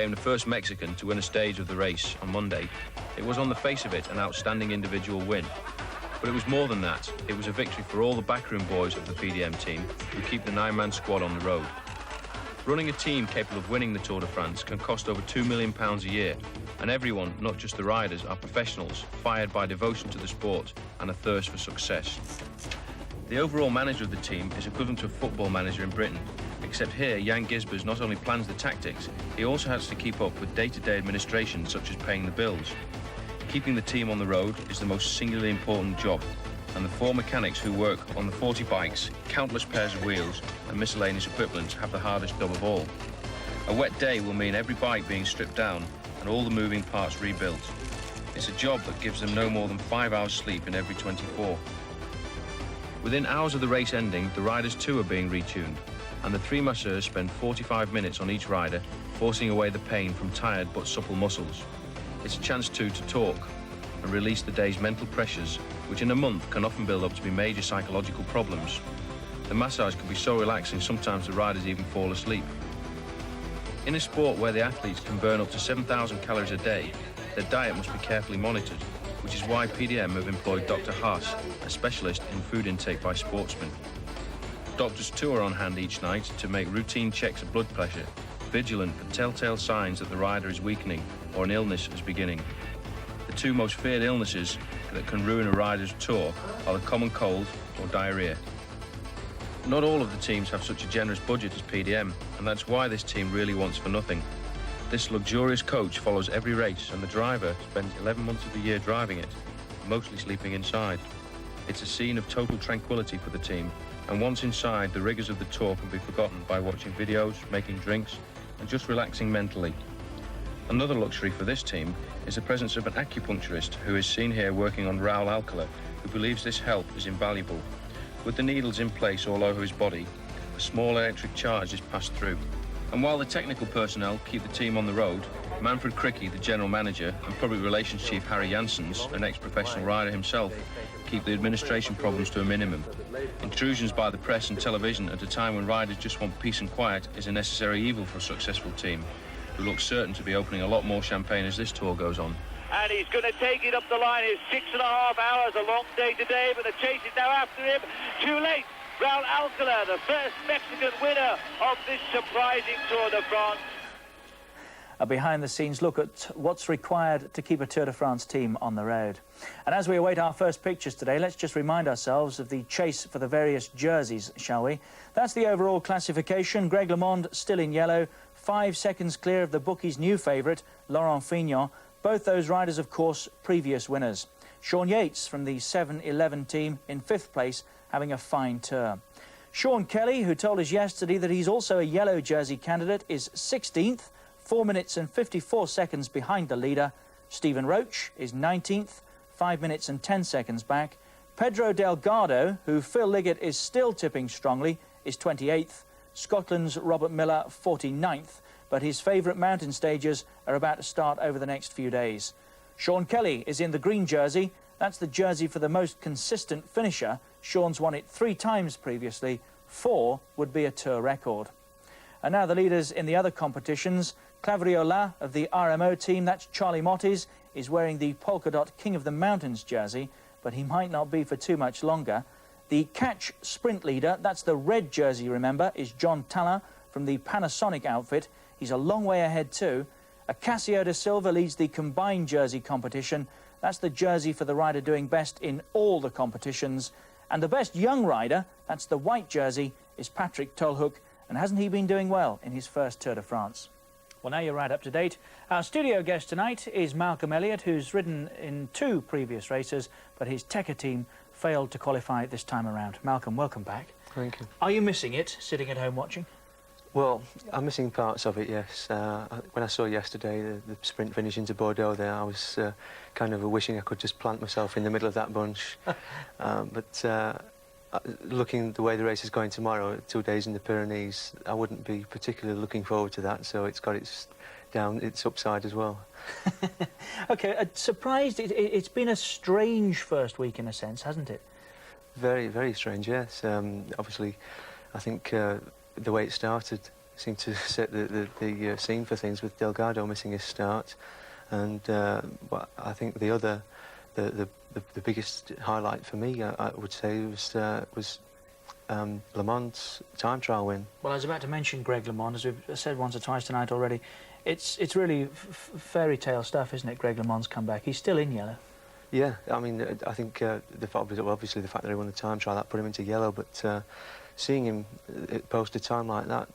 Became the first Mexican to win a stage of the race on Monday. It was on the face of it an outstanding individual win. But it was more than that. It was a victory for all the backroom boys of the PDM team who keep the 9-man squad on the road. Running a team capable of winning the Tour de France can cost over £2 million a year, and everyone, not just the riders, are professionals, fired by devotion to the sport and a thirst for success. The overall manager of the team is equivalent to a football manager in Britain, except here Jan Gisbers not only plans the tactics, he also has to keep up with day-to-day administration such as paying the bills. Keeping the team on the road is the most singularly important job, and the 4 mechanics who work on the 40 bikes, countless pairs of wheels and miscellaneous equipment have the hardest job of all. A wet day will mean every bike being stripped down and all the moving parts rebuilt. It's a job that gives them no more than 5 hours sleep in every 24. Within hours of the race ending, the riders too are being retuned, and the 3 masseurs spend 45 minutes on each rider, forcing away the pain from tired but supple muscles. It's a chance too to talk and release the day's mental pressures, which in a month can often build up to be major psychological problems. The massage can be so relaxing sometimes the riders even fall asleep. In a sport where the athletes can burn up to 7,000 calories a day, their diet must be carefully monitored, which is why PDM have employed Dr. Haas, a specialist in food intake by sportsmen. Doctors too are on hand each night to make routine checks of blood pressure, vigilant for telltale signs that the rider is weakening or an illness is beginning. The 2 most feared illnesses that can ruin a rider's tour are the common cold or diarrhea. Not all of the teams have such a generous budget as PDM, and that's why this team really wants for nothing. This luxurious coach follows every race, and the driver spends 11 months of the year driving it, mostly sleeping inside. It's a scene of total tranquility for the team, and once inside, the rigours of the tour can be forgotten by watching videos, making drinks, and just relaxing mentally. Another luxury for this team is the presence of an acupuncturist who is seen here working on Raul Alcala, who believes this help is invaluable. With the needles in place all over his body, a small electric charge is passed through. And while the technical personnel keep the team on the road, Manfred Krikke, the general manager, and public relations chief Harry Janssens, an ex-professional rider himself, keep the administration problems to a minimum. Intrusions by the press and television at a time when riders just want peace and quiet is a necessary evil for a successful team, who looks certain to be opening a lot more champagne as this tour goes on. And he's going to take it up the line. It's 6.5 hours, a long day today, but the chase is now after him. Too late. Raul Alcala, the first Mexican winner of this surprising Tour de France. A behind-the-scenes look at what's required to keep a Tour de France team on the road. And as we await our first pictures today, let's just remind ourselves of the chase for the various jerseys, shall we? That's the overall classification. Greg LeMond still in yellow, 5 seconds clear of the bookies' new favourite, Laurent Fignon. Both those riders, of course, previous winners. Sean Yates from the 7-11 team in 5th place, having a fine tour. Sean Kelly, who told us yesterday that he's also a yellow jersey candidate, is 16th, 4 minutes and 54 seconds behind the leader. Stephen Roach is 19th, 5 minutes and 10 seconds back. Pedro Delgado, who Phil Liggett is still tipping strongly, is 28th. Scotland's Robert Miller, 49th. But his favourite mountain stages are about to start over the next few days. Sean Kelly is in the green jersey. That's the jersey for the most consistent finisher. Sean's won it 3 times previously. 4 would be a Tour record. And now the leaders in the other competitions. Clavriola of the RMO team, that's Charlie Mottis, is wearing the polka dot King of the Mountains jersey, but he might not be for too much longer. The catch sprint leader, that's the red jersey, remember, is John Tallard from the Panasonic outfit. He's a long way ahead too. Acacio da Silva leads the combined jersey competition. That's the jersey for the rider doing best in all the competitions. And the best young rider, that's the white jersey, is Patrick Tolhoek. And hasn't he been doing well in his first Tour de France? Well, now you're right up to date. Our studio guest tonight is Malcolm Elliott, who's ridden in 2 previous races, but his Tekka team failed to qualify this time around. Malcolm, welcome back. Thank you. Are you missing it, sitting at home watching? Well, I'm missing parts of it, yes. When I saw yesterday the sprint finish into Bordeaux there, I was kind of wishing I could just plant myself in the middle of that bunch. But looking the way the race is going tomorrow, 2 days in the Pyrenees, I wouldn't be particularly looking forward to that, so it's got its upside as well. OK, surprised. It's been a strange first week in a sense, hasn't it? Very, very strange, yes. Obviously, I think the way it started seemed to set the scene for things with Delgado missing his start, and but I think the biggest highlight for me, I would say, was Le Mans time trial win. Well, I was about to mention Greg LeMond, as we've said once or twice tonight already. It's really fairy tale stuff, isn't it, Greg LeMond's comeback? He's still in yellow. Yeah, I mean, I think obviously the fact that he won the time trial, that put him into yellow, but seeing him post a time like that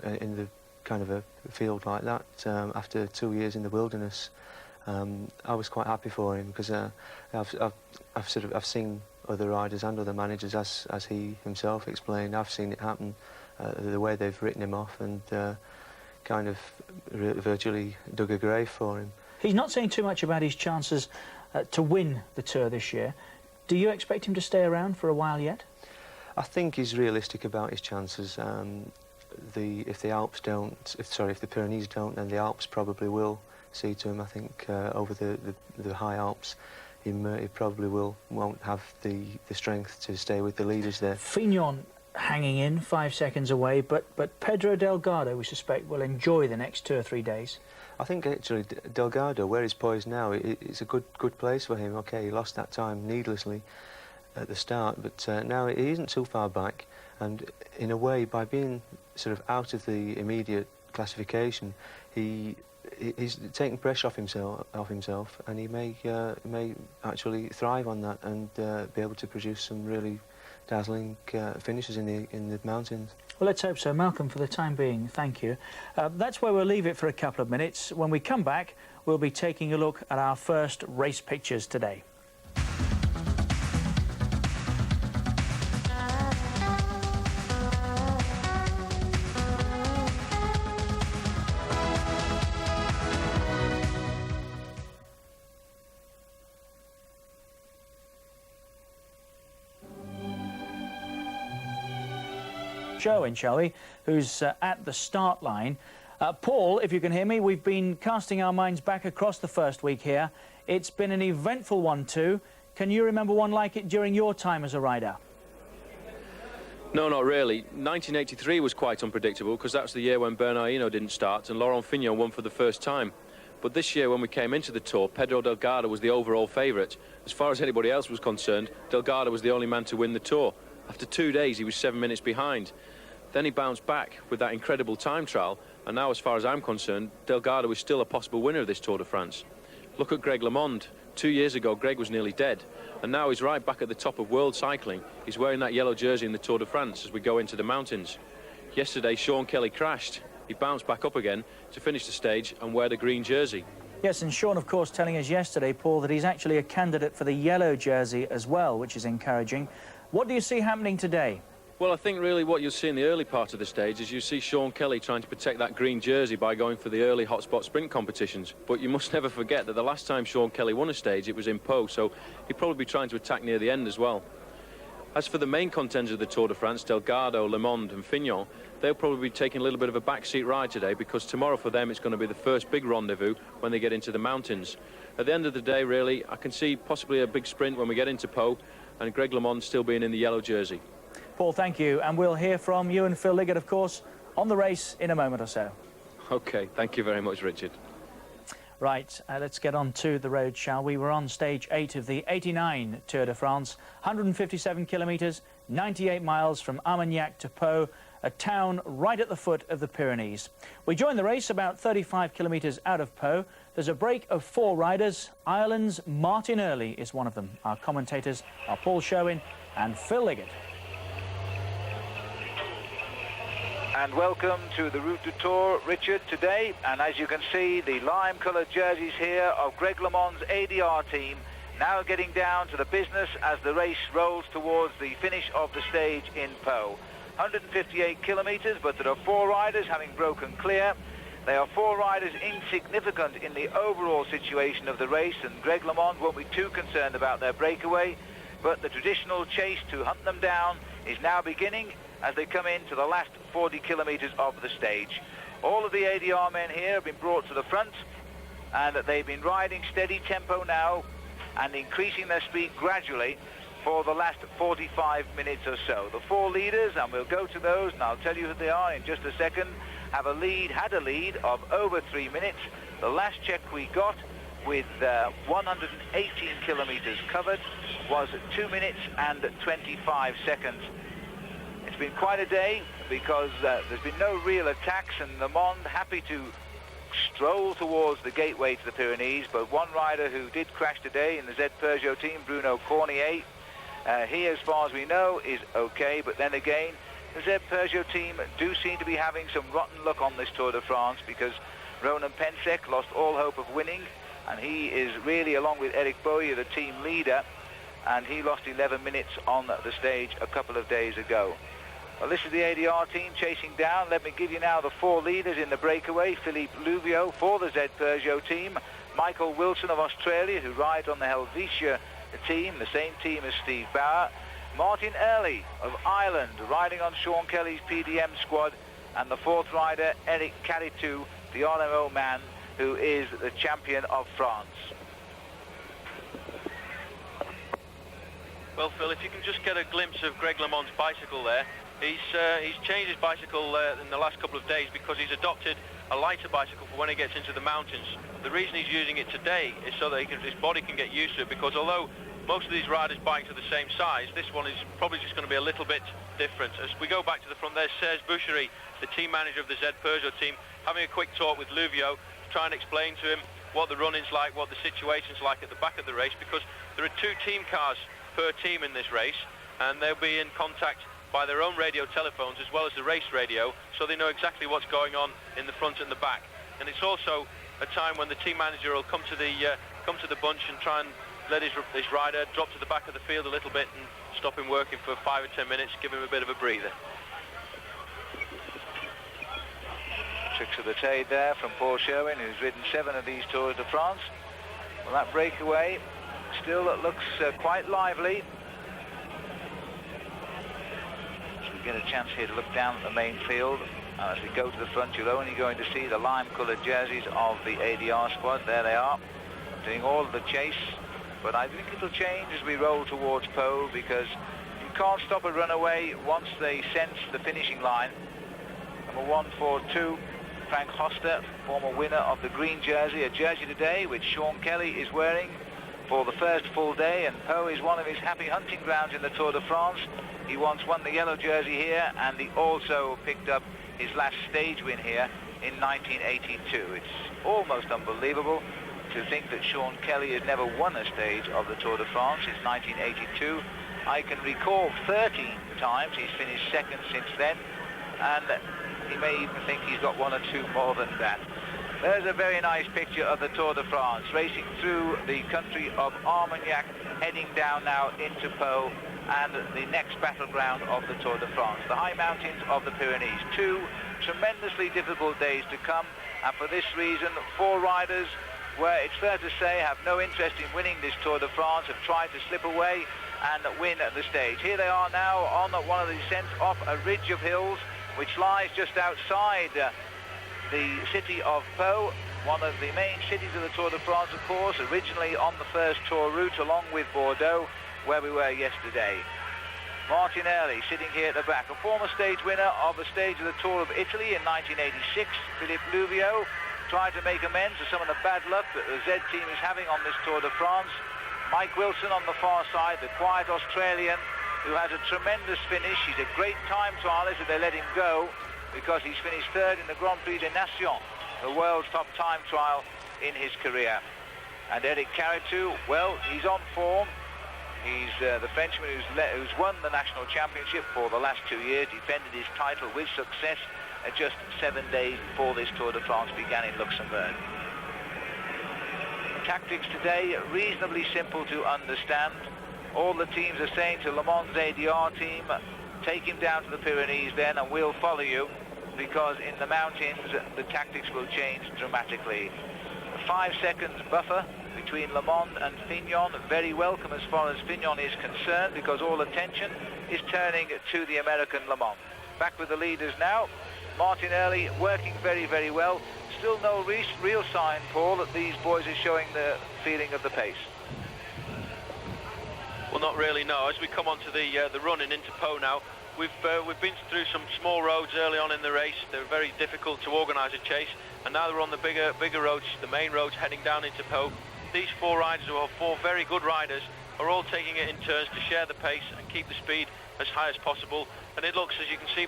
in the kind of a field like that after 2 years in the wilderness, I was quite happy for him, because I've seen other riders and other managers, as he himself explained. I've seen it happen, the way they've written him off and kind of virtually dug a grave for him. He's not saying too much about his chances to win the Tour this year. Do you expect him to stay around for a while yet? I think he's realistic about his chances. If the Pyrenees don't, then the Alps probably will see to him. I think over the high Alps, he probably won't have the strength to stay with the leaders there. Fignon hanging in 5 seconds away, but Pedro Delgado, we suspect, will enjoy the next 2 or 3 days. I think actually Delgado, where he's poised now, it's a good place for him. Okay, he lost that time needlessly at the start, but now he isn't too far back, and in a way, by being sort of out of the immediate classification, he's taking pressure off himself, and he may actually thrive on that and be able to produce some really dazzling finishes in the mountains. Well, let's hope so. Malcolm, for the time being, thank you. That's where we'll leave it for a couple of minutes. When we come back, we'll be taking a look at our first race pictures today. Showing, shall we, who's at the start line. Paul, if you can hear me, we've been casting our minds back across the first week here. It's been an eventful one too. Can you remember one like it during your time as a rider? No, not really. 1983 was quite unpredictable, because that's the year when Bernard Hinault didn't start and Laurent Fignon won for the first time. But this year, when we came into the Tour, Pedro Delgado was the overall favourite. As far as anybody else was concerned, Delgado was the only man to win the Tour. After 2 days, he was 7 minutes behind. Then he bounced back with that incredible time trial, and now, as far as I'm concerned, Delgado is still a possible winner of this Tour de France. Look at Greg LeMond. 2 years ago, Greg was nearly dead, and now he's right back at the top of world cycling. He's wearing that yellow jersey in the Tour de France as we go into the mountains. Yesterday, Sean Kelly crashed. He bounced back up again to finish the stage and wear the green jersey. Yes, and Sean, of course, telling us yesterday, Paul, that he's actually a candidate for the yellow jersey as well, which is encouraging. What do you see happening today? Well, I think really what you'll see in the early part of the stage is you see Sean Kelly trying to protect that green jersey by going for the early hotspot sprint competitions. But you must never forget that the last time Sean Kelly won a stage, it was in Pau, so he'll probably be trying to attack near the end as well. As for the main contenders of the Tour de France, Delgado, LeMond and Fignon, they'll probably be taking a little bit of a backseat ride today, because tomorrow for them it's going to be the first big rendezvous when they get into the mountains. At the end of the day, really, I can see possibly a big sprint when we get into Pau, and Greg LeMond still being in the yellow jersey. Paul, thank you, and we'll hear from you and Phil Liggett, of course, on the race in a moment or so. OK, thank you very much, Richard. Right, let's get on to the road, shall we? We're on stage 8 of the 89 Tour de France, 157 kilometres, 98 miles from Armagnac to Pau, a town right at the foot of the Pyrenees. We join the race about 35 kilometres out of Pau. There's a break of 4 riders. Ireland's Martin Early is one of them. Our commentators are Paul Sherwin and Phil Liggett. And welcome to the Route du Tour, Richard, today. And as you can see, the lime-coloured jerseys here of Greg LeMond's ADR team now getting down to the business as the race rolls towards the finish of the stage in Pau. 158 kilometres, but there are 4 riders having broken clear. They are 4 riders insignificant in the overall situation of the race, and Greg LeMond won't be too concerned about their breakaway. But the traditional chase to hunt them down is now beginning as they come into the last 40 kilometres of the stage. All of the ADR men here have been brought to the front, and they've been riding steady tempo now and increasing their speed gradually for the last 45 minutes or so. The 4 leaders, and we'll go to those, and I'll tell you who they are in just a second, had a lead of over 3 minutes. The last check we got with 118 kilometers covered was 2 minutes and 25 seconds. It's been quite a day because there's been no real attacks, and Le Monde happy to stroll towards the gateway to the Pyrenees, but one rider who did crash today in the Z Peugeot team, Bruno Cornier, he, as far as we know, is okay, but then again, the Z Peugeot team do seem to be having some rotten luck on this Tour de France, because Ronan Pensek lost all hope of winning, and he is really, along with Eric Boye, the team leader, and he lost 11 minutes on the stage a couple of days ago. Well, this is the ADR team chasing down. Let me give you now the 4 leaders in the breakaway. Philippe Louvio for the Z Peugeot team. Michael Wilson of Australia, who rides on the Helvetia team, the same team as Steve Bauer. Martin Early of Ireland, riding on Sean Kelly's PDM squad. And the 4th rider, Eric Caritou, the RMO man, who is the champion of France. Well, Phil, if you can just get a glimpse of Greg LeMond's bicycle there. He's changed his bicycle in the last couple of days because he's adopted a lighter bicycle for when he gets into the mountains. The reason he's using it today is so that his body can get used to it, because although most of these riders' bikes are the same size, this one is probably just going to be a little bit different. As we go back to the front, there's Serge Boucherie, the team manager of the Z Peugeot team, having a quick talk with Louvio to try and explain to him what the running's like, what the situation's like at the back of the race, because there are 2 team cars per team in this race, and they'll be in contact by their own radio telephones as well as the race radio, so they know exactly what's going on in the front and the back. And it's also a time when the team manager will come to the bunch and try and let his rider drop to the back of the field a little bit and stop him working for 5 or 10 minutes, give him a bit of a breather. Tricks of the trade there from Paul Sherwin, who's ridden 7 of these Tours de France. Well, that breakaway still looks quite lively. Get a chance here to look down at the main field, and as we go to the front, you're only going to see the lime-coloured jerseys of the ADR squad. There they are, doing all of the chase, but I think it'll change as we roll towards Pau, because you can't stop a runaway once they sense the finishing line. Number 142, Frank Hoster, former winner of the green jersey, a jersey today which Sean Kelly is wearing for the first full day, and Pau is one of his happy hunting grounds in the Tour de France. He once won the yellow jersey here, and he also picked up his last stage win here in 1982. It's almost unbelievable to think that Sean Kelly has never won a stage of the Tour de France since 1982. I can recall 13 times he's finished second since then, and he may even think he's got 1 or 2 more than that. There's a very nice picture of the Tour de France, racing through the country of Armagnac, heading down now into Pau, and the next battleground of the Tour de France, the high mountains of the Pyrenees. 2 tremendously difficult days to come, and for this reason, 4 riders, where it's fair to say have no interest in winning this Tour de France, have tried to slip away and win at the stage. Here they are now on one of the descents off a ridge of hills, which lies just outside the city of Pau, one of the main cities of the Tour de France, of course, originally on the first Tour route, along with Bordeaux, where we were yesterday. Martin Early sitting here at the back, a former stage winner of a stage of the Tour of Italy in 1986. Philippe Louvio tried to make amends for some of the bad luck that the Z team is having on this Tour de France. Mike Wilson on the far side, the quiet Australian, who has a tremendous finish. He's a great time trialist if they let him go, because he's finished 3rd in the Grand Prix des Nations, the world's top time trial in his career. And Eric Caritou, well, he's on form. He's the Frenchman who's won the national championship for the last 2 years, defended his title with success just 7 days before this Tour de France began in Luxembourg. Tactics today, reasonably simple to understand. All the teams are saying to Le Monde's ADR team, take him down to the Pyrenees then and we'll follow you, because in the mountains the tactics will change dramatically. A 5 seconds buffer between Le Monde and Fignon, very welcome as far as Fignon is concerned, because all attention is turning to the American Le Monde. Back with the leaders now. Martin Early working very, very well. Still no real sign, Paul, that these boys are showing the feeling of the pace. Well, not really, no. As we come onto the run and into Pau now, we've been through some small roads early on in the race. They're very difficult to organise a chase, and now we're on the bigger roads, the main roads heading down into Pau. These four riders, or four very good riders, are all taking it in turns to share the pace and keep the speed as high as possible. And it looks, as you can see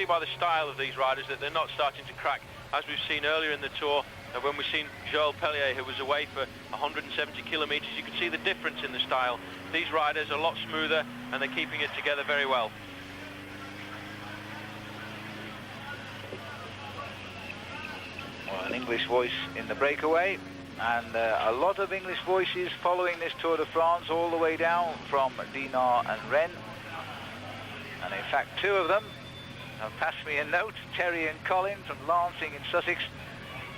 by the style of these riders, that they're not starting to crack, as we've seen earlier in the Tour. And when we've seen Joël Pellier, who was away for 170 kilometres, you can see the difference in the style. These riders are a lot smoother, and they're keeping it together very well. Well, an English voice in the breakaway, and a lot of English voices following this Tour de France all the way down from Dinard and Rennes. And in fact, two of them have passed me a note. Terry and Colin from Lancing in Sussex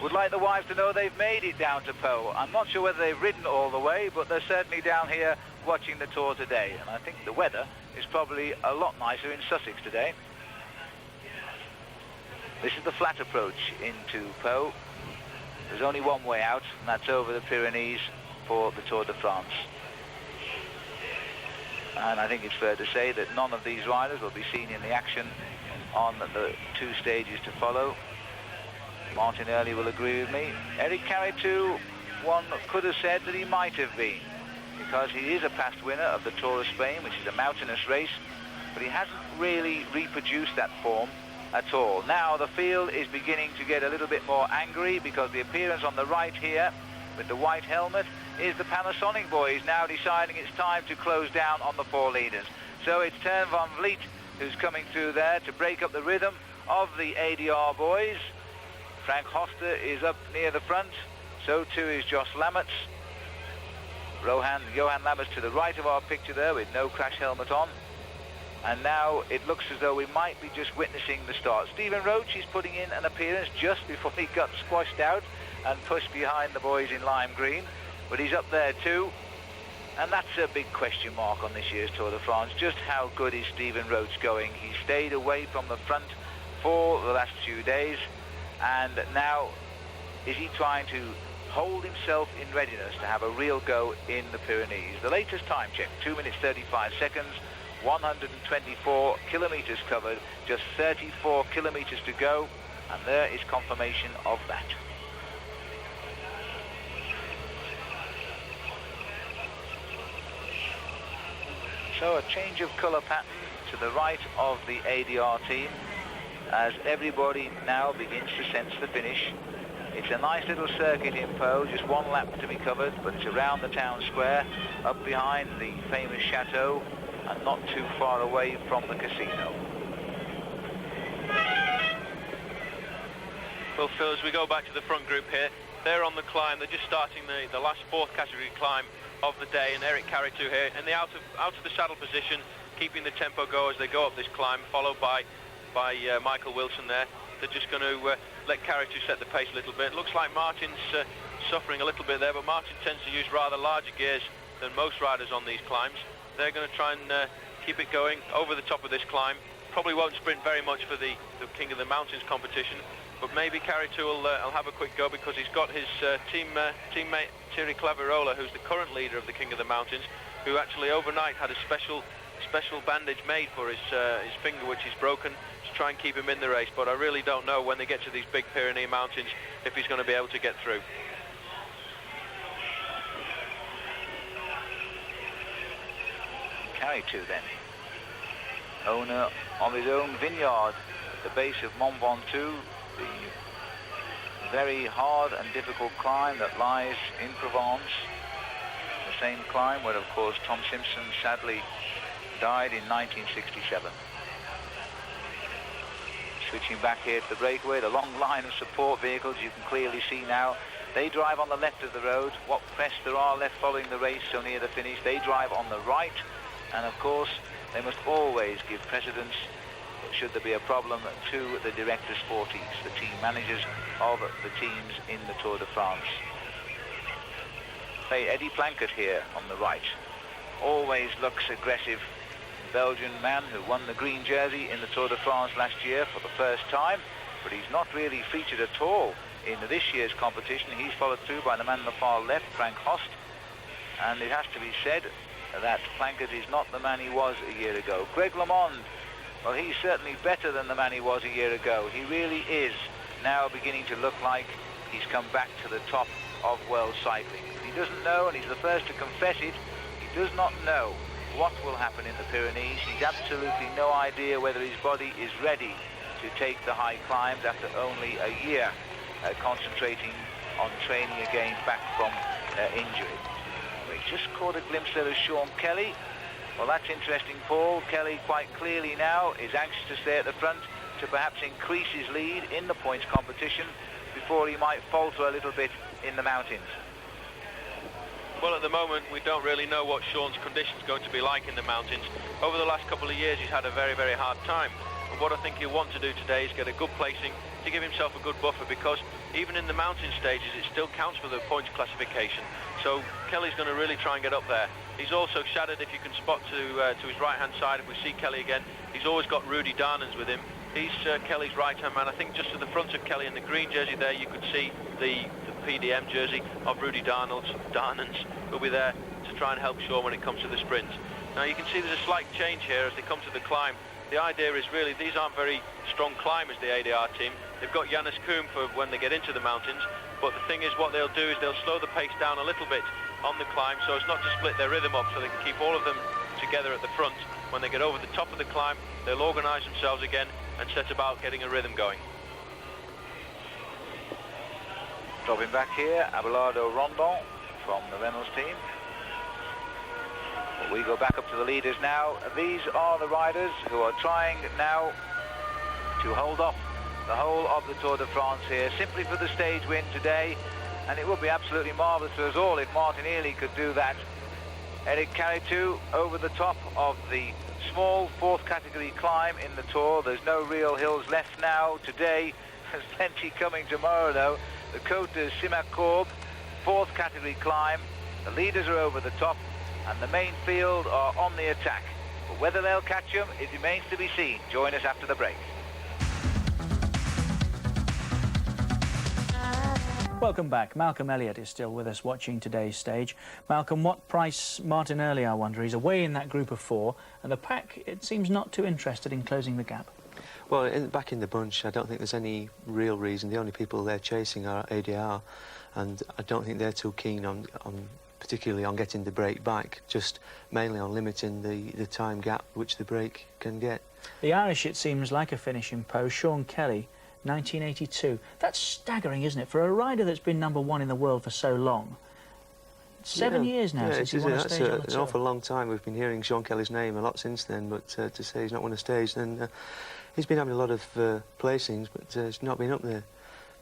would like the wives to know they've made it down to Pau. I'm not sure whether they've ridden all the way, but they're certainly down here watching the Tour today. And I think the weather is probably a lot nicer in Sussex today. This is the flat approach into Pau. There's only one way out, and that's over the Pyrenees for the Tour de France. And I think it's fair to say that none of these riders will be seen in the action on the two stages to follow. Martin Early will agree with me. Eric Carré too, one could have said that he might have been, because he is a past winner of the Tour of Spain, which is a mountainous race, but he hasn't really reproduced that form at all. Now the field is beginning to get a little bit more angry, because the appearance on the right here with the white helmet is the Panasonic boys now deciding it's time to close down on the four leaders. So it's Teun van Vliet who's coming through there to break up the rhythm of the ADR boys. Frank Hoster is up near the front, so too is Josh Lammerts. Johan Lammerts to the right of our picture there with no crash helmet on. And now it looks as though we might be just witnessing the start. Stephen Roach is putting in an appearance just before he got squashed out and pushed behind the boys in lime green, but he's up there too. And that's a big question mark on this year's Tour de France. Just how good is Stephen Roach going? He stayed away from the front for the last few days, and now is he trying to hold himself in readiness to have a real go in the Pyrenees? The latest time check, 2 minutes 35 seconds, 124 kilometres covered, just 34 kilometres to go, and there is confirmation of that. So a change of colour pattern to the right of the ADR team as everybody now begins to sense the finish. It's a nice little circuit in Pau, just one lap to be covered, but it's around the town square, up behind the famous chateau, and not too far away from the casino. Well, Phil, as we go back to the front group here, they're on the climb. They're just starting the last fourth category climb of the day, and Eric Carré too here in the out of the saddle position, keeping the tempo go as they go up this climb, followed by Michael Wilson there. They're just going to let Carré set the pace a little bit. Looks like Martin's suffering a little bit there, but Martin tends to use rather larger gears than most riders on these climbs. They're going to try and keep it going over the top of this climb. Probably won't sprint very much for the King of the Mountains competition, but maybe Carré will have a quick go, because he's got his teammate Thierry Clavirola, who's the current leader of the King of the Mountains, who actually overnight had a special bandage made for his finger, which is broken, to try and keep him in the race. But I really don't know when they get to these big Pyrenees mountains if he's going to be able to get through. Carré then, owner of his own vineyard at the base of Mont Ventoux, the very hard and difficult climb that lies in Provence, the same climb where, of course, Tom Simpson sadly died in 1967. Switching back here to the breakaway, the long line of support vehicles you can clearly see now. They drive on the left of the road. What press there are left following the race so near the finish, they drive on the right. And of course, they must always give precedence, should there be a problem, to the directors sportifs, the team managers of the teams in the Tour de France. Say, Eddie Planchet here on the right always looks aggressive. Belgian man who won the green jersey in the Tour de France last year for the first time, but he's not really featured at all in this year's competition. He's followed through by the man on the far left, Frank Host, and it has to be said, that Plankett is not the man he was a year ago. Greg LeMond, well, he's certainly better than the man he was a year ago. He really is now beginning to look like he's come back to the top of world cycling. He doesn't know, and he's the first to confess it, he does not know what will happen in the Pyrenees. He's absolutely no idea whether his body is ready to take the high climbs after only a year concentrating on training again back from injury. We just caught a glimpse there of Sean Kelly. Well, that's interesting, Paul. Kelly quite clearly now is anxious to stay at the front to perhaps increase his lead in the points competition before he might falter a little bit in the mountains. Well, at the moment, we don't really know what Sean's condition's going to be like in the mountains. Over the last couple of years, he's had a very, very hard time. And what I think he'll want to do today is get a good placing to give himself a good buffer, because even in the mountain stages, it still counts for the points classification. So Kelly's going to really try and get up there. He's also shattered, if you can spot to his right-hand side, if we see Kelly again, he's always got Rudy Darnans with him. He's Kelly's right-hand man. I think just to the front of Kelly in the green jersey there, you could see the PDM jersey of Rudy Darnans, who'll be there to try and help Sean when it comes to the sprint. Now you can see there's a slight change here as they come to the climb. The idea is really these aren't very strong climbers, the ADR team. They've got Janus Koom for when they get into the mountains, but the thing is what they'll do is they'll slow the pace down a little bit on the climb so as not to split their rhythm up, so they can keep all of them together at the front. When they get over the top of the climb, they'll organise themselves again and set about getting a rhythm going. Dropping back here, Abelardo Rondon from the Reynolds team. We go back up to the leaders now. These are the riders who are trying now to hold off the whole of the Tour de France here, simply for the stage win today. And it would be absolutely marvellous for us all if Martin Early could do that. Eric Caritou over the top of the small fourth category climb in the Tour. There's no real hills left now today. There's plenty coming tomorrow though. The Côte de Simacourbe, fourth category climb. The leaders are over the top and the main field are on the attack. But whether they'll catch them, it remains to be seen. Join us after the break. Welcome back. Malcolm Elliott is still with us watching today's stage. Malcolm, what price Martin Early, I wonder? He's away in that group of four, and the pack, it seems not too interested in closing the gap. Well, back in the bunch, I don't think there's any real reason. The only people they're chasing are ADR, and I don't think they're too keen on particularly on getting the break back, just mainly on limiting the time gap which the break can get. The Irish, it seems, like a finishing post. Sean Kelly, 1982. That's staggering, isn't it, for a rider that's been #1 in the world for so long? 7 years now since he won a stage on the Tour. That's an awful long time. We've been hearing Sean Kelly's name a lot since then, but to say he's not won a stage, then he's been having a lot of placings, but he's not been up there.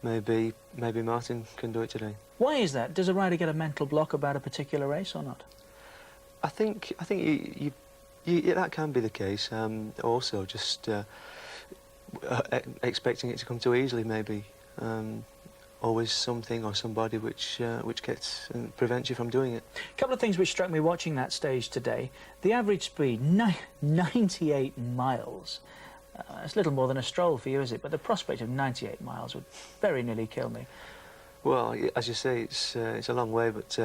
Maybe Martin can do it today. Why is that? Does a rider get a mental block about a particular race or not? I think that can be the case. Also, just expecting it to come too easily, maybe. Always something or somebody which gets and prevents you from doing it. A couple of things which struck me watching that stage today. The average speed, 98 miles. It's little more than a stroll for you, is it? But the prospect of 98 miles would very nearly kill me. Well, as you say, it's a long way, but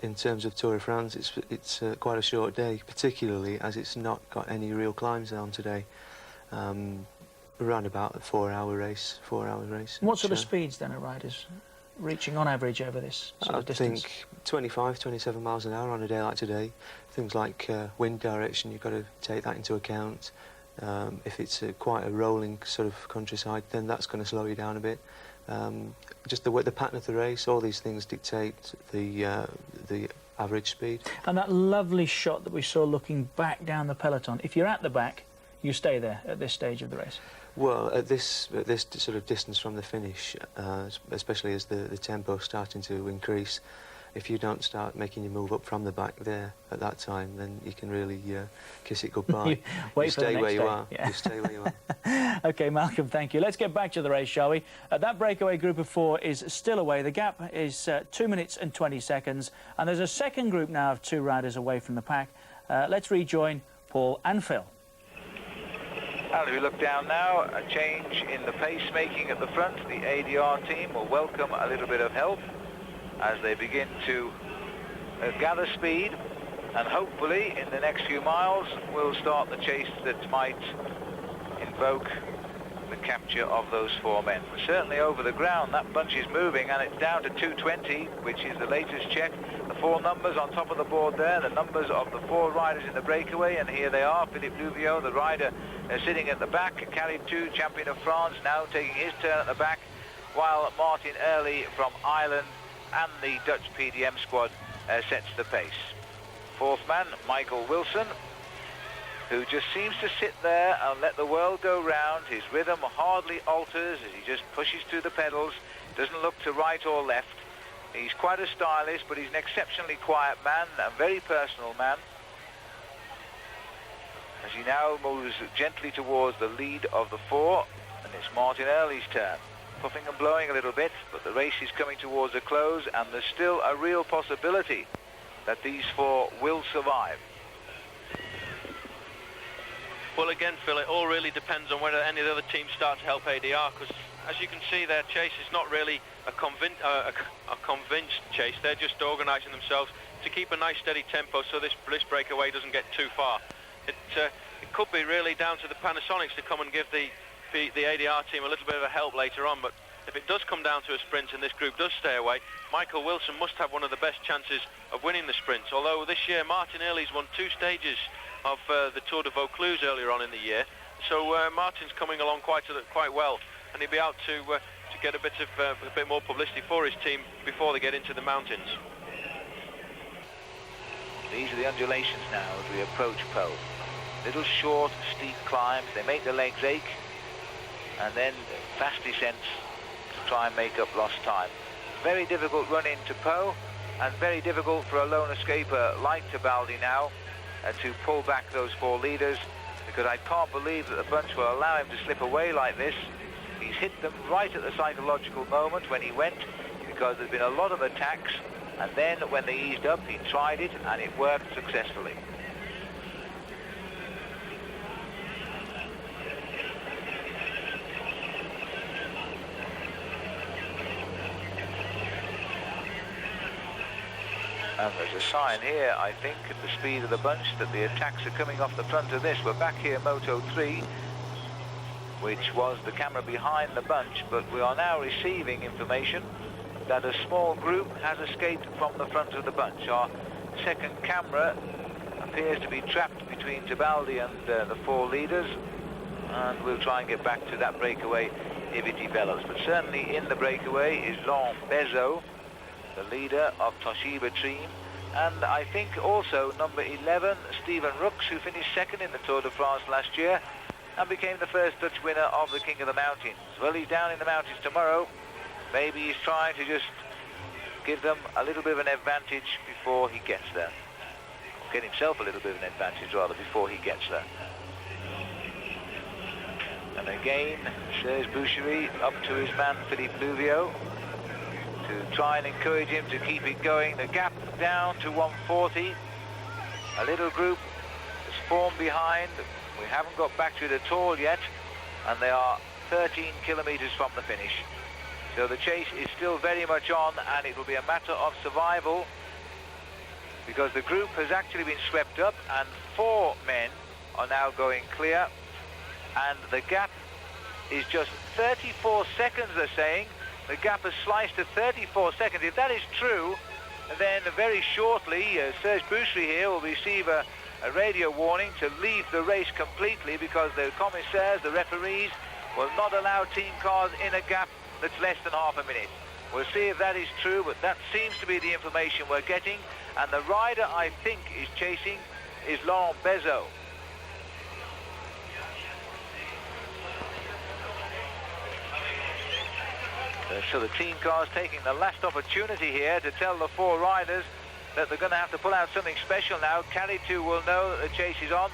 in terms of Tour de France, it's quite a short day, particularly as it's not got any real climbs on today. Around about a 4-hour race. What sort of speeds then are riders reaching on average over this sort of distance? I think 25, 27 miles an hour on a day like today. Things like wind direction, you've got to take that into account. If it's quite a rolling sort of countryside, then that's going to slow you down a bit. Just the pattern of the race, all these things dictate the average speed. And that lovely shot that we saw looking back down the peloton, if you're at the back, you stay there at this stage of the race. Well, at this sort of distance from the finish, especially as the tempo's starting to increase, if you don't start making your move up from the back there at that time, then you can really kiss it goodbye. You stay where you are. You stay where you are. OK, Malcolm, thank you. Let's get back to the race, shall we? That breakaway group of four is still away. The gap is 2 minutes and 20 seconds. And there's a second group now of 2 riders away from the pack. Let's rejoin Paul and Phil. As we look down now, a change in the pace-making at the front. The ADR team will welcome a little bit of help as they begin to gather speed. And hopefully, in the next few miles, we'll start the chase that might invoke the capture of those 4 men. But certainly over the ground, that bunch is moving, and it's down to 2:20, which is the latest check. The 4 numbers on top of the board there, the numbers of the 4 riders in the breakaway, and here they are. Philippe Louvio, the rider, sitting at the back. Khalid II, champion of France, now taking his turn at the back, while Martin Early from Ireland and the Dutch PDM squad sets the pace. 4th man, Michael Wilson, who just seems to sit there and let the world go round. His rhythm hardly alters as he just pushes through the pedals, doesn't look to right or left. He's quite a stylist, but he's an exceptionally quiet man, a very personal man. As he now moves gently towards the lead of the 4, and it's Martin Early's turn. Puffing and blowing a little bit, but the race is coming towards a close, and there's still a real possibility that these 4 will survive. Well, again, Phil, it all really depends on whether any of the other teams start to help ADR, because as you can see, their chase is not really a convinced chase. They're just organising themselves to keep a nice steady tempo so this breakaway doesn't get too far. It could be really down to the Panasonics to come and give the ADR team a little bit of a help later on, but if it does come down to a sprint and this group does stay away, Michael Wilson must have one of the best chances of winning the sprints. Although this year Martin Early's won 2 stages of the Tour de Vaucluse earlier on in the year, so Martin's coming along quite well, and he'll be out to get a bit more publicity for his team before they get into the mountains. These are the undulations now as we approach Pau. Little short, steep climbs, they make the legs ache, and then fast descents to try and make up lost time. Very difficult run into Pau, and very difficult for a lone escaper like Tebaldi now to pull back those 4 leaders, because I can't believe that the bunch will allow him to slip away like this. He's hit them right at the psychological moment when he went, because there's been a lot of attacks, and then when they eased up, he tried it, and it worked successfully. And there's a sign here, I think, at the speed of the bunch, that the attacks are coming off the front of this. We're back here, Moto 3, which was the camera behind the bunch, but we are now receiving information that a small group has escaped from the front of the bunch. Our second camera appears to be trapped between Tebaldi and the 4 leaders, and we'll try and get back to that breakaway if it develops. But certainly in the breakaway is Laurent Bezo, the leader of Toshiba team, and I think also number 11, Stephen Rooks, who finished 2nd in the Tour de France last year and became the first Dutch winner of the King of the Mountains. Well, he's down in the mountains tomorrow. Maybe he's trying to just give them a little bit of an advantage before he gets there. Or get himself a little bit of an advantage, rather, before he gets there. And again, Serge Boucherie up to his man, Philippe Louvio, to try and encourage him to keep it going. The gap down to 140. A little group has formed behind. We haven't got back to it at all yet, and they are 13 kilometers from the finish. So the chase is still very much on, and it will be a matter of survival, because the group has actually been swept up, and 4 men are now going clear, and the gap is just 34 seconds, they're saying. The gap has sliced to 34 seconds. If that is true, then very shortly Serge Boucherie here will receive a radio warning to leave the race completely, because the commissaires, the referees, will not allow team cars in a gap that's less than half a minute. We'll see if that is true, but that seems to be the information we're getting, and the rider I think is chasing is Laurent Bezo. So the team car's taking the last opportunity here to tell the 4 riders that they're going to have to pull out something special now. Khalid II will know that the chase is on.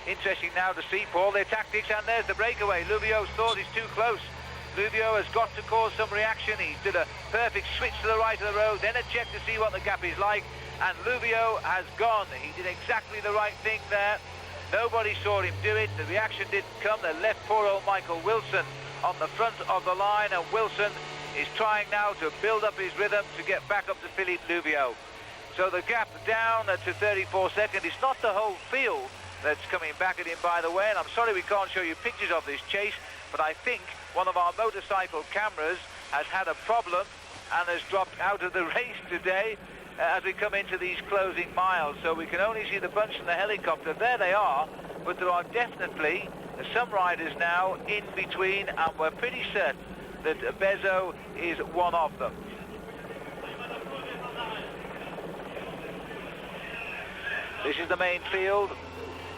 Interesting now to see, Paul, their tactics, and there's the breakaway. Louvio's thought is too close. Louvio has got to cause some reaction. He did a perfect switch to the right of the road, then a check to see what the gap is like, and Louvio has gone. He did exactly the right thing there. Nobody saw him do it. The reaction didn't come. They left poor old Michael Wilson on the front of the line, and Wilson is trying now to build up his rhythm to get back up to Philippe Louvio. So the gap down to 34 seconds. It's not the whole field that's coming back at him, by the way, and I'm sorry we can't show you pictures of this chase, but I think one of our motorcycle cameras has had a problem and has dropped out of the race today as we come into these closing miles. So we can only see the bunch in the helicopter. There they are, but there are definitely some riders now in between, and we're pretty certain that Bezo is one of them. This is the main field,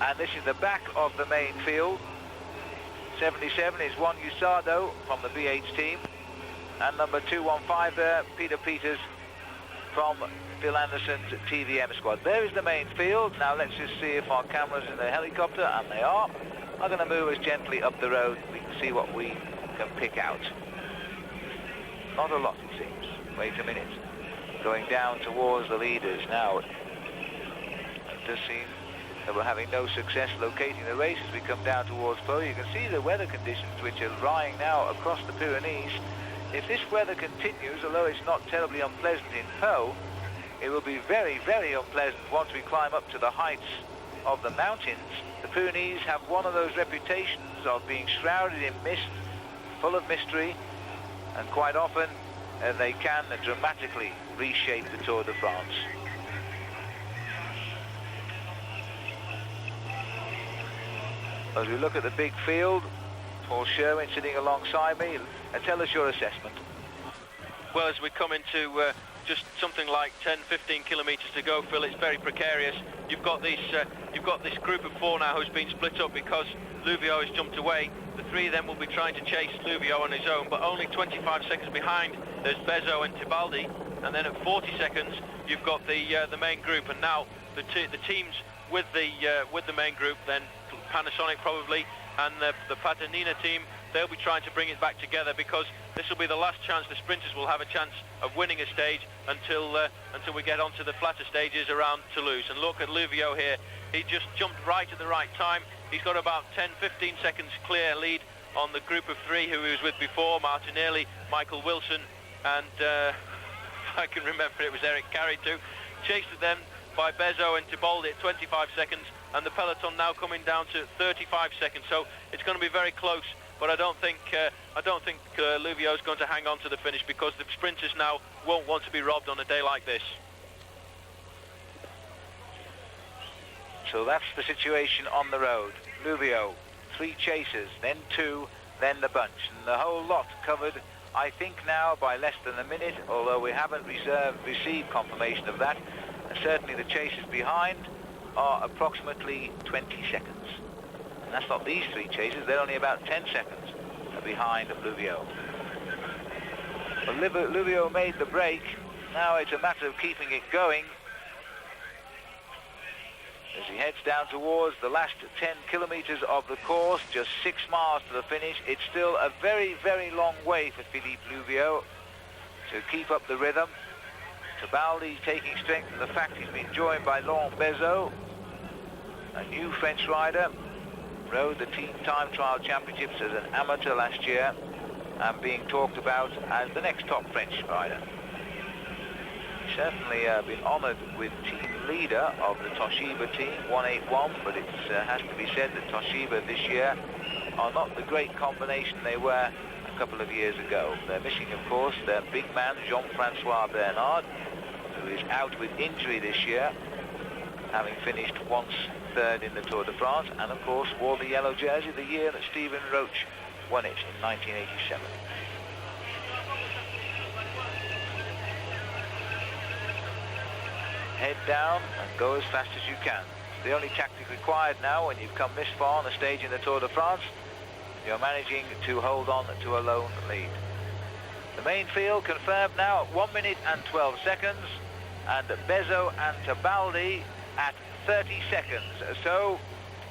and this is the back of the main field. 77 is Juan Usado from the BH team, and number 215 there, Peter Peters from Phil Anderson's TVM squad. There is the main field. Now let's just see if our cameras in the helicopter, and they are going to move us gently up the road. We can see what we can pick out. Not a lot, it seems. Wait a minute. Going down towards the leaders now. It does seem that we're having no success locating the race as we come down towards Pau. You can see the weather conditions which are lying now across the Pyrenees. If this weather continues, although it's not terribly unpleasant in Pau, it will be very, very unpleasant once we climb up to the heights of the mountains. The Pyrenees have one of those reputations of being shrouded in mist, full of mystery, and quite often they can dramatically reshape the Tour de France. As we look at the big field, Paul Sherwin sitting alongside me, tell us your assessment. Well, as we come into just something like 10-15 kilometres to go, Phil, it's very precarious. You've got this group of four now who's been split up because Louvieux has jumped away. The three of them will be trying to chase Louvieux on his own, but only 25 seconds behind there's Bezo and Tibaldi, and then at 40 seconds you've got the main group, and now the teams with the main group, then Panasonic probably, and the Paternina team, they'll be trying to bring it back together, because this will be the last chance the sprinters will have a chance of winning a stage until we get onto the flatter stages around Toulouse. And look at Louvieux here. He just jumped right at the right time. He's got about 10-15 seconds clear lead on the group of three who he was with before, Martinelli, Michael Wilson, and if I can remember, it was Eric Carey too. Chased then by Bezo and Tibaldi at 25 seconds, and the peloton now coming down to 35 seconds. So it's going to be very close, but I don't think Louvieux is going to hang on to the finish, because the sprinters now won't want to be robbed on a day like this. So that's the situation on the road. Louvieux, three chasers, then two, then the bunch, and the whole lot covered, I think now, by less than a minute, although we haven't received confirmation of that. Certainly the chasers behind are approximately 20 seconds. And that's not these three chasers, they're only about 10 seconds behind Louvieux. But Louvieux made the break. Now it's a matter of keeping it going as he heads down towards the last 10 kilometers of the course, just 6 miles to the finish. It's still a very, very long way for Philippe Louvieux to keep up the rhythm. Tibaldi taking strength from the fact he's been joined by Laurent Bezo, a new French rider, rode the Team Time Trial Championships as an amateur last year and being talked about as the next top French rider. He's certainly been honoured with team leader of the Toshiba team, 181, but it has to be said that Toshiba this year are not the great combination they were a couple of years ago. They're missing, of course, their big man, Jean-Francois Bernard, who is out with injury this year, having finished once third in the Tour de France, and of course wore the yellow jersey the year that Stephen Roche won it in 1987. Head down and go as fast as you can. It's the only tactic required now when you've come this far on a stage in the Tour de France. You're managing to hold on to a lone lead. The main field confirmed now at 1 minute and 12 seconds, and Bezo and Tibaldi at 30 seconds. So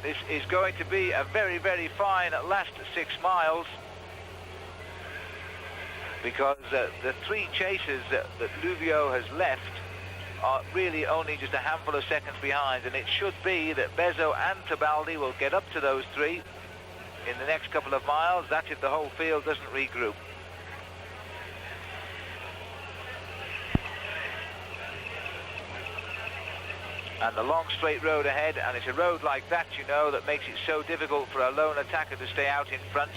this is going to be a very, very fine last 6 miles, because the three chasers that Louvieux has left are really only just a handful of seconds behind, and it should be that Bezo and Tibaldi will get up to those three in the next couple of miles. That's if the whole field doesn't regroup. and the long straight road ahead, and it's a road like that, you know, that makes it so difficult for a lone attacker to stay out in front.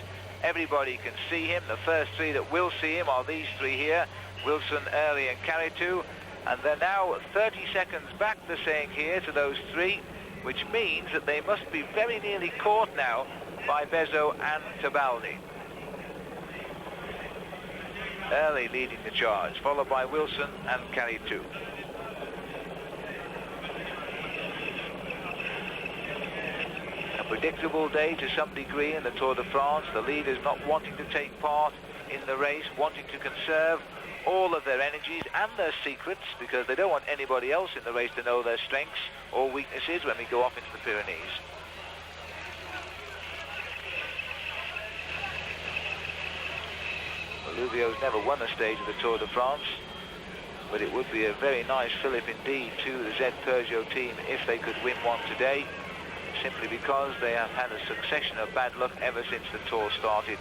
Everybody can see him. The first three that will see him are these three here, Wilson, Early and Carry2, and they're now 30 seconds back, they're saying here, to those three, which means that they must be very nearly caught now by Bezo and Tebaldi. Early leading the charge, followed by Wilson and Carry2. A predictable day to some degree in the Tour de France. The leaders not wanting to take part in the race, wanting to conserve all of their energies and their secrets, because they don't want anybody else in the race to know their strengths or weaknesses when we go off into the Pyrenees. Luvio's never won a stage of the Tour de France, but it would be a very nice fillip indeed to the Z Peugeot team if they could win one today, simply because they have had a succession of bad luck ever since the Tour started.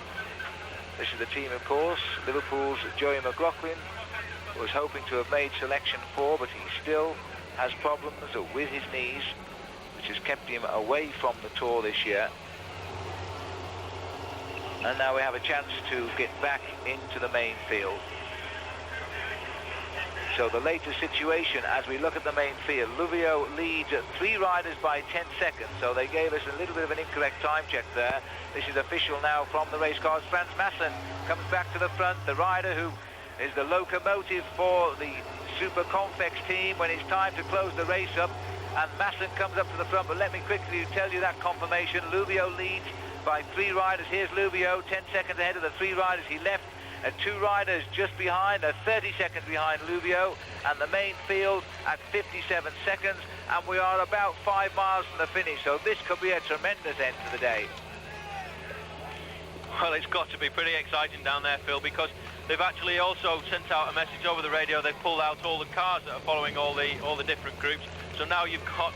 This is the team, of course, Liverpool's Joey McLaughlin was hoping to have made selection 4, but he still has problems with his knees, which has kept him away from the Tour this year. And now we have a chance to get back into the main field. So the latest situation as we look at the main field, Luvio leads 3 riders by 10 seconds, so they gave us a little bit of an incorrect time check there. This is official now from the race cars. Frans Maassen comes back to the front, the rider who is the locomotive for the Super Confex team when it's time to close the race up, and Maassen comes up to the front. But let me quickly tell you that confirmation. Luvio leads by 3 riders. Here's Luvio, 10 seconds ahead of the 3 riders he left. 2 riders just behind, 30 seconds behind Luvio, and the main field at 57 seconds, and we are about 5 miles from the finish, so this could be a tremendous end to the day. Well, it's got to be pretty exciting down there, Phil, because they've actually also sent out a message over the radio. They've pulled out all the cars that are following all the different groups, so now you've got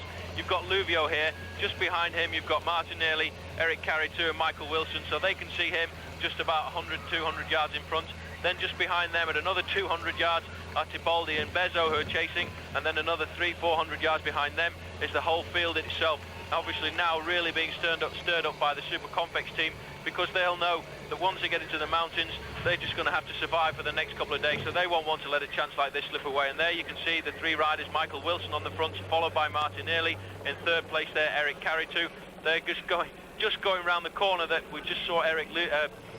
Luvio here. Just behind him you've got Martinelli, Eric Carry2 and Michael Wilson, so they can see him just about 100, 200 yards in front. Then just behind them at another 200 yards are Tebaldi and Bezo, who are chasing, and then another 300-400 yards behind them is the whole field itself. Obviously now really being stirred up by the Super Confex team, because they'll know that once they get into the mountains, they're just going to have to survive for the next couple of days, so they won't want to let a chance like this slip away. And there you can see the 3 riders, Michael Wilson on the front, followed by Martinelli. In 3rd place there, Eric Carry2. They're just going around the corner that we just saw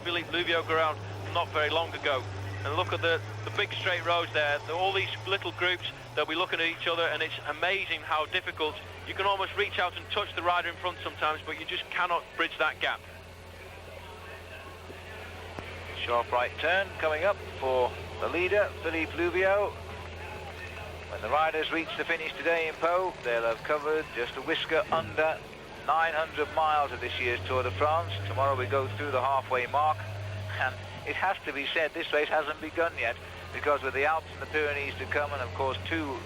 Philippe Luvio go around not very long ago. And look at the big straight roads there. All these little groups, they'll be looking at each other, and it's amazing how difficult. You can almost reach out and touch the rider in front sometimes, but you just cannot bridge that gap. Sharp right turn coming up for the leader, Philippe Luvio. When the riders reach the finish today in Pau, they'll have covered just a whisker under 900 miles of this year's Tour de France. Tomorrow we go through the halfway mark, and it has to be said this race hasn't begun yet, because with the Alps and the Pyrenees to come, and of course 2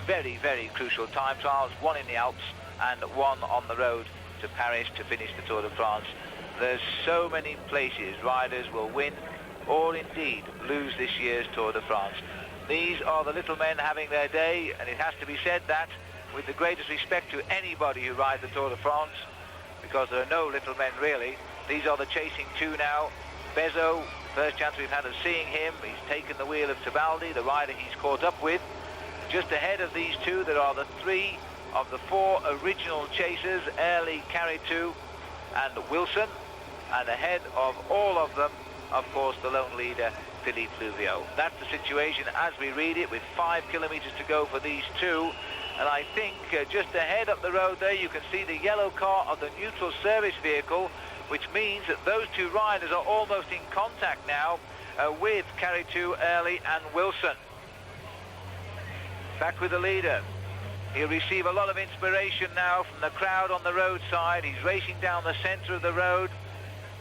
very, very crucial time trials, 1 in the Alps and 1 on the road to Paris to finish the Tour de France. There's so many places riders will win or indeed lose this year's Tour de France. These are the little men having their day, and it has to be said that with the greatest respect to anybody who rides the Tour de France, because there are no little men really. These are the chasing 2 now. Bezo, first chance we've had of seeing him, he's taken the wheel of Tebaldi, the rider he's caught up with. Just ahead of these 2 there are the 3 of the 4 original chasers, Early, Carry2 and Wilson, and ahead of all of them, of course, the lone leader, Philippe Luvio. That's the situation as we read it, with 5 kilometers to go for these 2. And I think just ahead up the road there you can see the yellow car of the neutral service vehicle, which means that those 2 riders are almost in contact now with Carry2, Early and Wilson. Back with the leader. He'll receive a lot of inspiration now from the crowd on the roadside. He's racing down the centre of the road.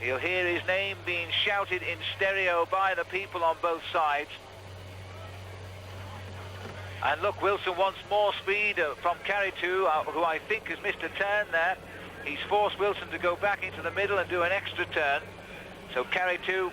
He'll hear his name being shouted in stereo by the people on both sides. And look, Wilson wants more speed from Carry2, who I think has missed a turn there. He's forced Wilson to go back into the middle and do an extra turn. So Carry2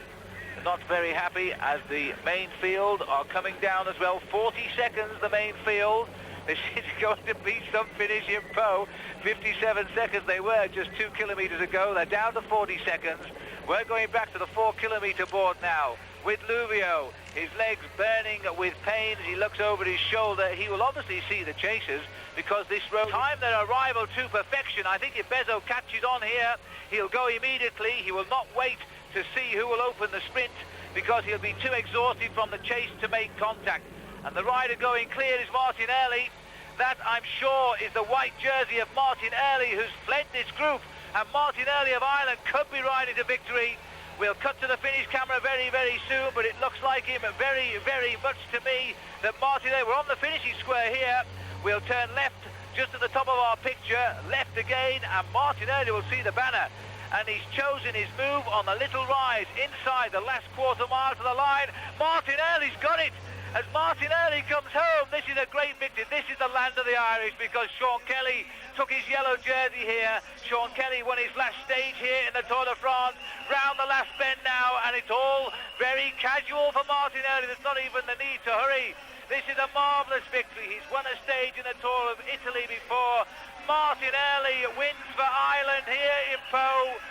not very happy as the main field are coming down as well. 40 seconds the main field. This is going to be some finish in Pau. 57 seconds they were just 2 kilometres ago. They're down to 40 seconds. We're going back to the 4-kilometre board now with Luvio. His legs burning with pain as he looks over his shoulder. He will obviously see the chasers because this road time their arrival to perfection. I think if Bezo catches on here, he'll go immediately. He will not wait to see who will open the sprint because he'll be too exhausted from the chase to make contact. And the rider going clear is Martin Early. That, I'm sure, is the white jersey of Martin Early, who's fled this group. And Martin Early of Ireland could be riding to victory. We'll cut to the finish camera very, very soon, but it looks like him very, very much to me that Martin Early, we're on the finishing square here. We'll turn left just at the top of our picture, left again, and Martin Early will see the banner. And he's chosen his move on the little rise inside the last quarter mile to the line. Martin Early's got it. As Martin Early comes home, this is a great victory. This is the land of the Irish because Sean Kelly took his yellow jersey here. Sean Kelly won his last stage here in the Tour de France. Round the last bend now, and it's all very casual for Martin Early. There's not even the need to hurry. This is a marvellous victory. He's won a stage in the Tour of Italy before. Martin Early wins for Ireland here in Pau.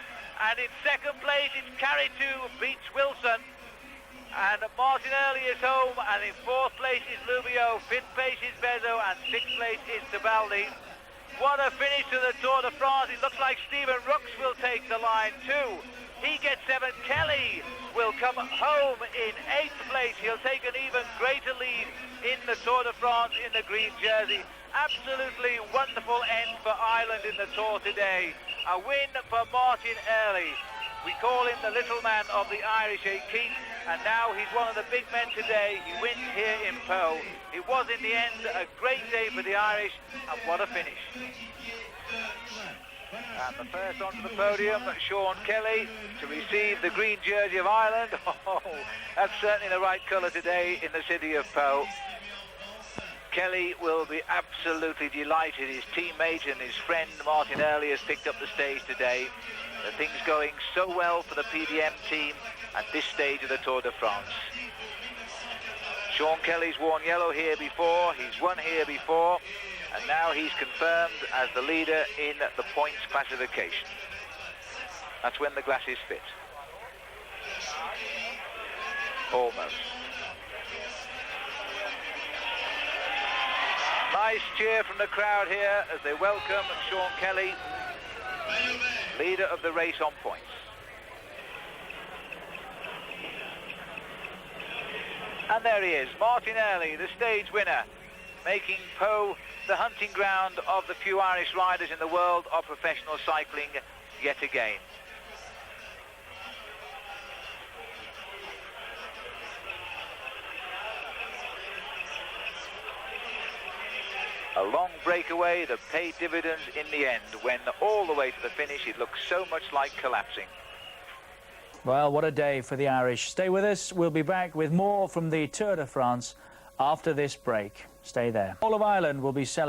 And in second place, it's Carritou beats Wilson. And Martin Early is home, and in fourth place is Lubio, fifth place is Bezo, and sixth place is Tebaldi. What a finish to the Tour de France. It looks like Stephen Rooks will take the line too. He gets 7. Kelly will come home in 8th place. He'll take an even greater lead in the Tour de France in the green jersey. Absolutely wonderful end for Ireland in the Tour today. A win for Martin Early. We call him the little man of the Irish 18, and now he's one of the big men today. He wins here in Pau. It was in the end a great day for the Irish, and what a finish. And the first onto the podium, Sean Kelly, to receive the green jersey of Ireland. Oh, that's certainly the right colour today in the city of Pau. Kelly will be absolutely delighted. His teammate and his friend Martin Early has picked up the stage today. The thing's going so well for the PDM team at this stage of the Tour de France. Sean Kelly's worn yellow here before, he's won here before, and now he's confirmed as the leader in the points classification. That's when the glass is fit. Almost. Nice cheer from the crowd here as they welcome Sean Kelly, leader of the race on points. And there he is, Martin Early, the stage winner, making Pau the hunting ground of the few Irish riders in the world of professional cycling yet again. A long breakaway that paid dividends in the end, when all the way to the finish it looked so much like collapsing. Well, what a day for the Irish. Stay with us. We'll be back with more from the Tour de France after this break. Stay there. All of Ireland will be celebrating